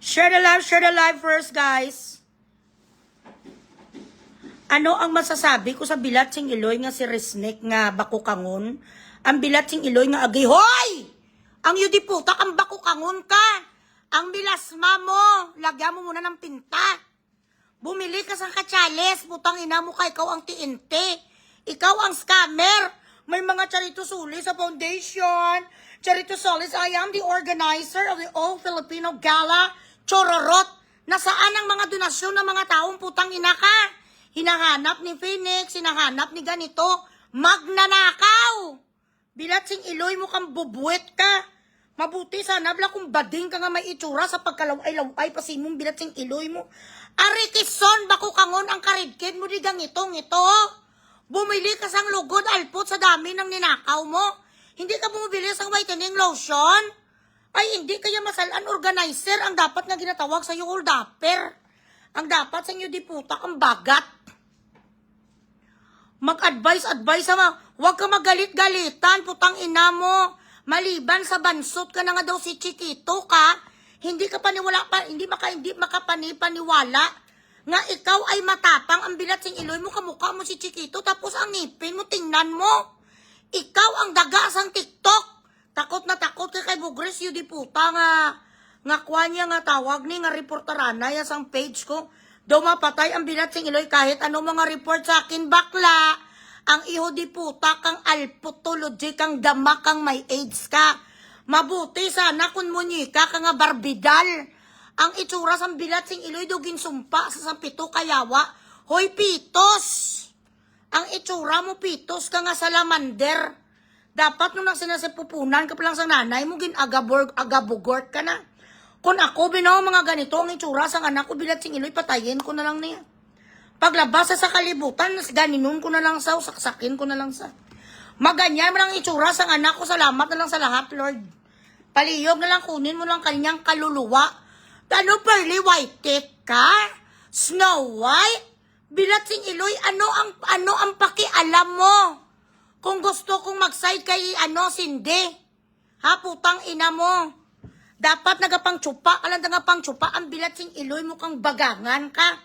Share the live first, guys. Ano ang masasabi ko sa bilatsing Iloy nga si Resnick nga bakukangon? Ang bilatsing Iloy nga agi, hoy! Ang yudi putak, ang bakukangon ka! Ang bilasma mo, lagyan mo muna ng pinta. Bumili ka sa katsales, putang ina mo ka, ikaw ang TNT. Ikaw ang scammer. May mga Charito Solis sa foundation. Charito Solis, I am the organizer of the All Filipino Gala. Chororot. Nasaan ang mga donasyon ng mga taong putang ina ka? Hinahanap ni Phoenix, hinahanap ni ganito. Magnanakaw. Bilatsing Iloy mo kang bubuet ka. Mabuti sana bla kung bading ka nga may itsura sa pagkalaway-laway pasimong bilatsing Iloy mo. Arikison, bakukangon ang karidkid mo digang itong ito. Bumili ka sang lugod alpot sa dami ng ninakaw mo. Hindi ka bumibili sang whitening lotion. Ay, hindi kaya masalan organizer ang dapat nga ginatawag sa iyo hold upper. Ang dapat sa inyo di putak ang bagat. Mag-advise sama. Huwag ka magalit-galitan, putang ina mo. Maliban sa bansot ka na nga daw si Chiquito ka, hindi ka paniwala pa, hindi makapaniwala nga ikaw ay matapang ang bilatsing Iloy mo, kamukha mo si Chiquito, tapos ang ngipin mo, tingnan mo. Ikaw ang daga sang TikTok. Takot na takot ka kay Bugres, yun di puta nga kwa niya nga tawag ni nga reporterana ya sang page ko. Daw mapatay ang bilatsing Iloy kahit ano mga report sa akin, bakla. Ang iho di puta kang alputology kang dama kang may AIDS ka. Mabuti sana kung munyika ka nga barbidal. Ang itsura sa bilatsing Iloy dugin sumpa sa sampito kayawa. Hoy pitos! Ang itsura mo pitos ka nga salamander. Dapat nung sinasipupunan ka pa lang sa nanay mo, agabugort ka na. Kung ako binaw mga ganito ang itsura sa anak ko bilatsing Iloy, patayin ko na lang niya. Paglabas sa kalibutan, ganinun ko na lang sa, saksakin ko na lang sa. Maganyan mo lang itsura sa anak ko, salamat na lang sa lahat, Lord. Paliyog na lang, kunin mo lang kanyang kaluluwa. Ano, pearly white cake ka? Snow White? Bilatsing Iloy, ano ang pakialam mo? Kung gusto kong mag-side kay Cindy, ha, putang ina mo. Dapat nagapang tsupa, pang tsupa, ang bilatsing Iloy mo kang bagangan ka.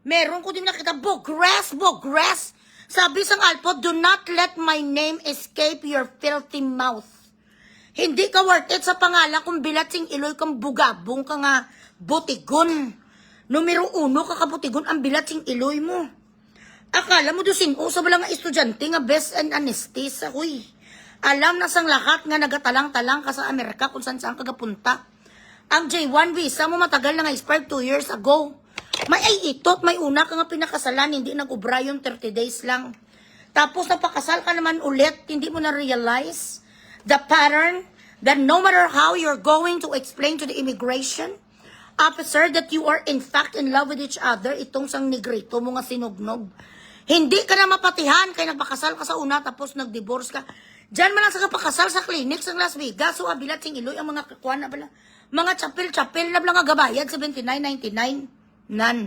Meron ko din nakita, Bugres. Sabi sang alpot, do not let my name escape your filthy mouth. Hindi ka worth it sa pangalan kung bilatsing Iloy kang bugabong ka nga butigon. Numero 1 ka kabutigon ang bilatsing Iloy mo. Akala mo dosin sa wala nga estudyante nga best and anesthesia, huy. Alam na sang lahat nga nagatalang-talang ka sa Amerika kung saan ka gapunta. Ang J1 visa mo matagal na nga expired 2 years ago. May ay itot, may una ka nga pinakasalan, hindi nag-ubra yung 30 days lang. Tapos napakasal ka naman ulit, hindi mo na-realize the pattern that no matter how you're going to explain to the immigration officer that you are in fact in love with each other, itong sang negrito mo nga sinugnog. Hindi ka na mapatihan, kaya nagpakasal ka sa una, tapos nag-divorce ka. Diyan man lang sa kapakasal sa clinic sa Las Vegas, so bilatsing Iloy, ang mga kakuan na bala. Mga chapel na lang nga gabayad, $79.99. None.